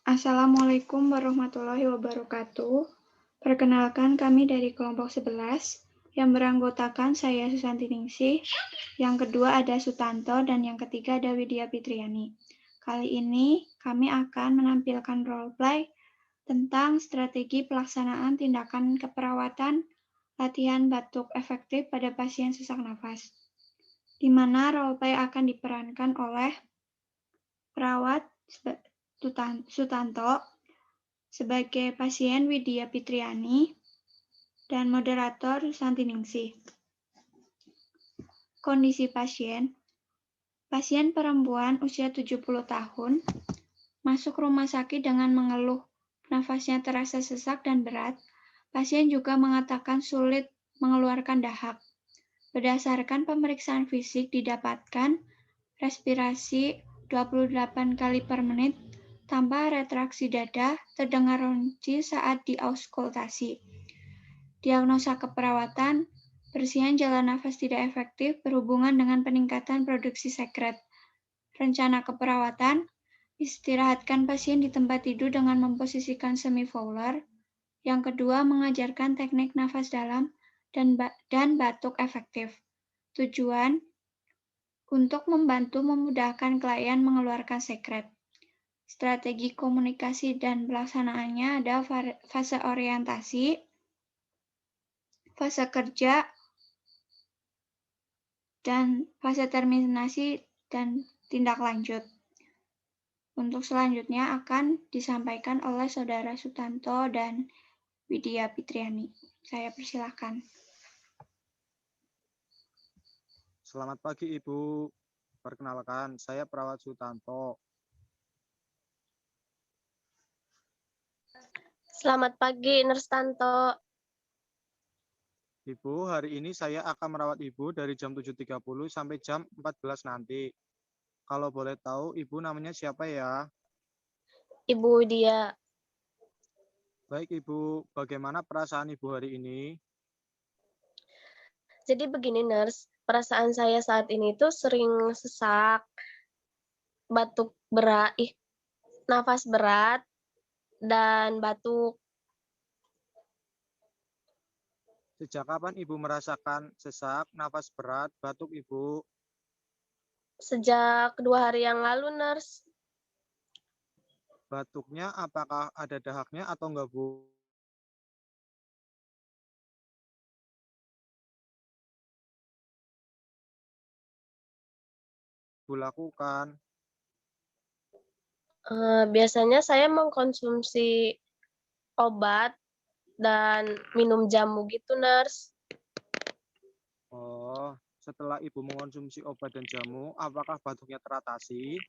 Assalamualaikum warahmatullahi wabarakatuh. Perkenalkan kami dari kelompok 11 yang beranggotakan saya Susanti Ningsih, yang kedua ada Sutanto, dan yang ketiga ada Widya Fitriani. Kali ini kami akan menampilkan role play tentang strategi pelaksanaan tindakan keperawatan latihan batuk efektif pada pasien sesak napas, di mana role play akan diperankan oleh perawat Sutanto sebagai pasien Widya Fitriani dan moderator Susanti Ningsih. Kondisi pasien perempuan usia 70 tahun, masuk rumah sakit dengan mengeluh nafasnya terasa sesak dan berat. Pasien juga mengatakan sulit mengeluarkan dahak. Berdasarkan pemeriksaan fisik didapatkan respirasi 28 kali per menit tanpa retraksi dada, terdengar ronci saat diauskultasi. Diagnosa keperawatan, bersihan jalan nafas tidak efektif berhubungan dengan peningkatan produksi sekret. Rencana keperawatan, istirahatkan pasien di tempat tidur dengan memposisikan semi-fowler. Yang kedua, mengajarkan teknik nafas dalam dan batuk efektif. Tujuan, untuk membantu memudahkan klien mengeluarkan sekret. Strategi komunikasi dan pelaksanaannya ada fase orientasi, fase kerja, dan fase terminasi dan tindak lanjut. Untuk selanjutnya akan disampaikan oleh Saudara Sutanto dan Widya Fitriani. Saya persilahkan. Selamat pagi Ibu. Perkenalkan, saya perawat Sutanto. Selamat pagi, Nurse Tanto. Ibu, hari ini saya akan merawat Ibu dari jam 7.30 sampai jam 14 nanti. Kalau boleh tahu, Ibu namanya siapa ya? Ibu Widya. Baik Ibu, bagaimana perasaan Ibu hari ini? Jadi begini, Nurse. Perasaan saya saat ini tuh sering sesak, batuk berat, nafas berat, dan batuk. Sejak kapan Ibu merasakan sesak, nafas berat, batuk Ibu? Sejak 2 hari yang lalu, Nurse. Batuknya apakah ada dahaknya atau enggak Bu? Bu lakukan. Biasanya saya mengkonsumsi obat dan minum jamu gitu, Nurse. Oh, setelah Ibu mengonsumsi obat dan jamu, apakah batuknya teratasi?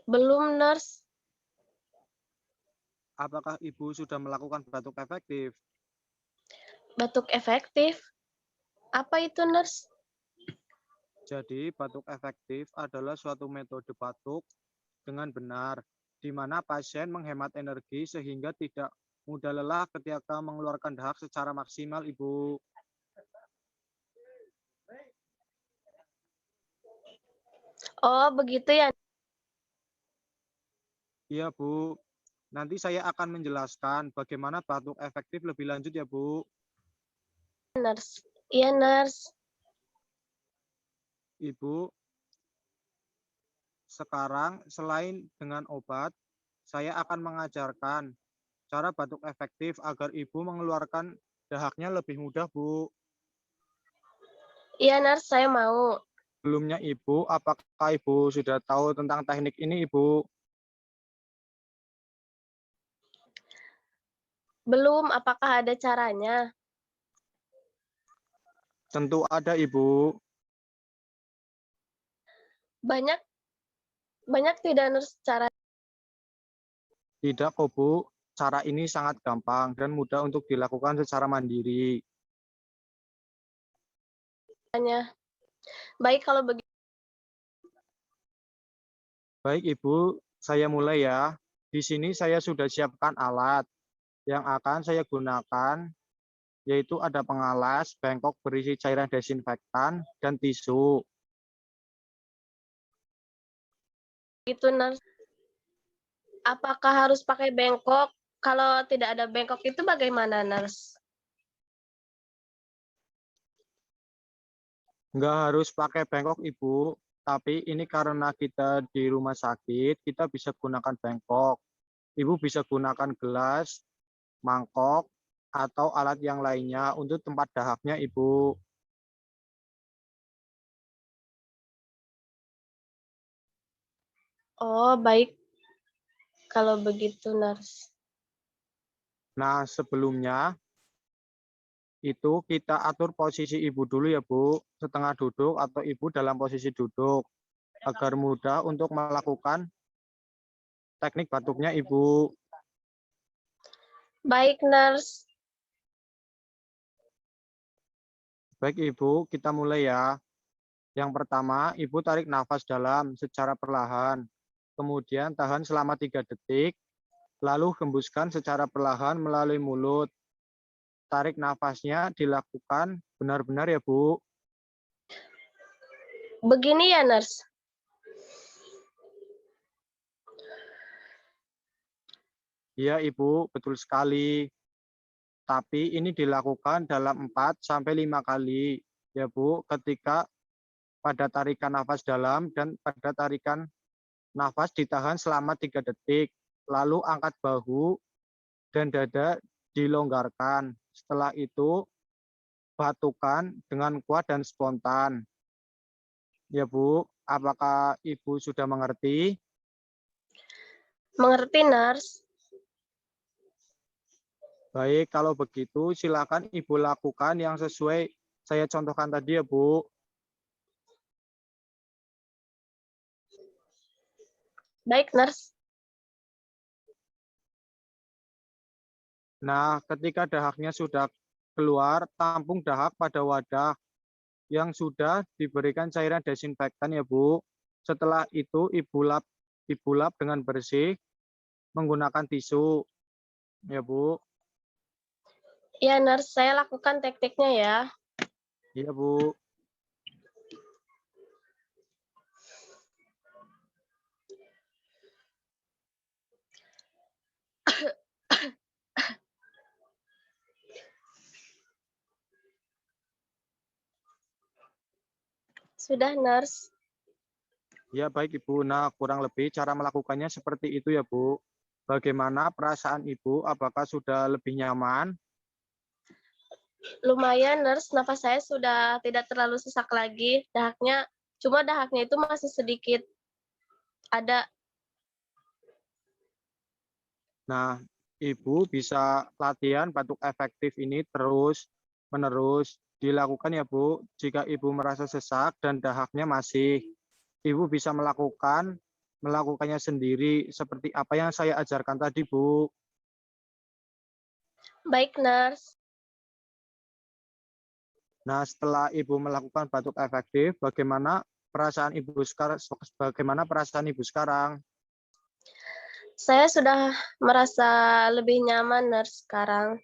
Belum, Nurse. Apakah Ibu sudah melakukan batuk efektif? Batuk efektif? Apa itu, Nurse? Jadi, batuk efektif adalah suatu metode batuk dengan benar, di mana pasien menghemat energi sehingga tidak mudah lelah ketika mengeluarkan dahak secara maksimal, Ibu. Oh, begitu ya. Iya, Bu. Nanti saya akan menjelaskan bagaimana batuk efektif lebih lanjut ya, Bu. Nurse. Iya, Nurse. Ibu, sekarang selain dengan obat, saya akan mengajarkan cara batuk efektif agar Ibu mengeluarkan dahaknya lebih mudah, Bu. Iya, Nurse, saya mau. Sebelumnya Ibu, apakah Ibu sudah tahu tentang teknik ini, Ibu? Belum, apakah ada caranya? Tentu ada, Ibu. Banyak tidak, Nurse, cara? Tidak kok, Bu. Cara ini sangat gampang dan mudah untuk dilakukan secara mandiri. Baik, kalau begitu. Baik, Ibu. Saya mulai ya. Di sini saya sudah siapkan alat yang akan saya gunakan, yaitu ada pengalas, bengkok berisi cairan desinfektan, dan tisu. Itu, Nurse. Apakah harus pakai bengkok? Kalau tidak ada bengkok itu bagaimana, Nurse? Nggak harus pakai bengkok, Ibu. Tapi ini karena kita di rumah sakit, kita bisa gunakan bengkok. Ibu bisa gunakan gelas, mangkok, atau alat yang lainnya untuk tempat dahaknya, Ibu. Oh, baik. Kalau begitu, Nurse. Nah, sebelumnya itu kita atur posisi Ibu dulu ya, Bu. Setengah duduk atau Ibu dalam posisi duduk. Agar mudah untuk melakukan teknik batuknya, Ibu. Baik, Nurse. Baik, Ibu, kita mulai ya. Yang pertama, Ibu tarik nafas dalam secara perlahan. Kemudian tahan selama 3 detik, lalu hembuskan secara perlahan melalui mulut. Tarik nafasnya dilakukan benar-benar ya, Bu. Begini ya, Nurse. Iya, Ibu, betul sekali. Tapi ini dilakukan dalam 4-5 kali ya, Bu, ketika pada tarikan nafas dalam dan pada tarikan nafas ditahan selama 3 detik. Lalu angkat bahu dan dada dilonggarkan. Setelah itu batukan dengan kuat dan spontan. Ya, Bu, apakah Ibu sudah mengerti? Mengerti, Nurse? Baik, kalau begitu silakan Ibu lakukan yang sesuai saya contohkan tadi ya, Bu. Baik, Nurse. Nah, ketika dahaknya sudah keluar, tampung dahak pada wadah yang sudah diberikan cairan desinfektan ya, Bu. Setelah itu Ibu lap dengan bersih menggunakan tisu ya, Bu. Ya, Nurse, saya lakukan tekniknya ya. Iya, Bu. Sudah, Nurse. Ya, baik, Ibu. Nah, kurang lebih cara melakukannya seperti itu ya, Bu. Bagaimana perasaan Ibu? Apakah sudah lebih nyaman? Lumayan, Nurse. Nafas saya sudah tidak terlalu sesak lagi. Cuma dahaknya itu masih sedikit ada. Nah, Ibu bisa latihan batuk efektif ini terus-menerus dilakukan ya, Bu. Jika Ibu merasa sesak dan dahaknya masih, Ibu bisa melakukannya sendiri seperti apa yang saya ajarkan tadi, Bu. Baik, Nurse. Nah, setelah Ibu melakukan batuk efektif, bagaimana perasaan Ibu sekarang? Saya sudah merasa lebih nyaman, Nurse, sekarang.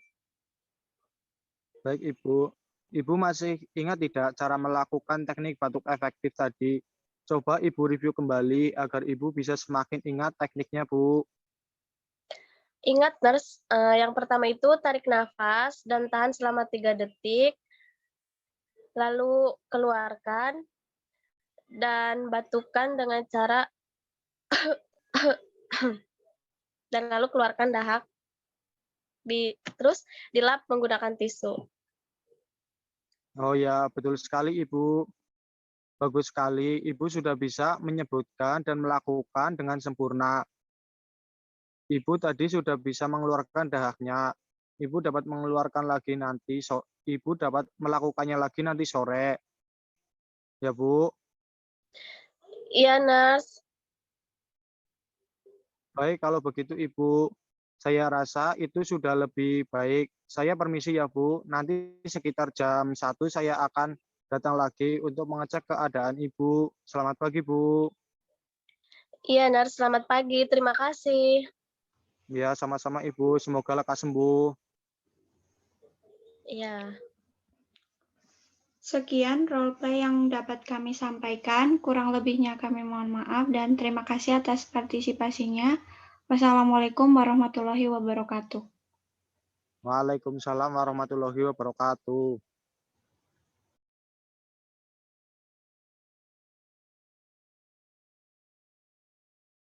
Baik, Ibu. Ibu masih ingat tidak cara melakukan teknik batuk efektif tadi? Coba Ibu review kembali agar Ibu bisa semakin ingat tekniknya, Bu. Ingat, Nurse, yang pertama itu tarik nafas dan tahan selama 3 detik, lalu keluarkan, dan batukan dengan cara dan lalu keluarkan dahak, terus dilap menggunakan tisu. Oh ya, betul sekali, Ibu. Bagus sekali, Ibu sudah bisa menyebutkan dan melakukan dengan sempurna. Ibu tadi sudah bisa mengeluarkan dahaknya. Ibu dapat mengeluarkan lagi nanti, Ibu dapat melakukannya lagi nanti sore. Ya, Bu. Iya, Nurse. Baik, kalau begitu Ibu, saya rasa itu sudah lebih baik. Saya permisi ya, Bu. Nanti sekitar jam 1 saya akan datang lagi untuk mengecek keadaan Ibu. Selamat pagi, Bu. Iya, Nurse. Selamat pagi. Terima kasih. Ya, sama-sama Ibu. Semoga lekas sembuh. Iya. Sekian roleplay yang dapat kami sampaikan. Kurang lebihnya kami mohon maaf dan terima kasih atas partisipasinya. Wassalamualaikum warahmatullahi wabarakatuh. Waalaikumsalam warahmatullahi wabarakatuh.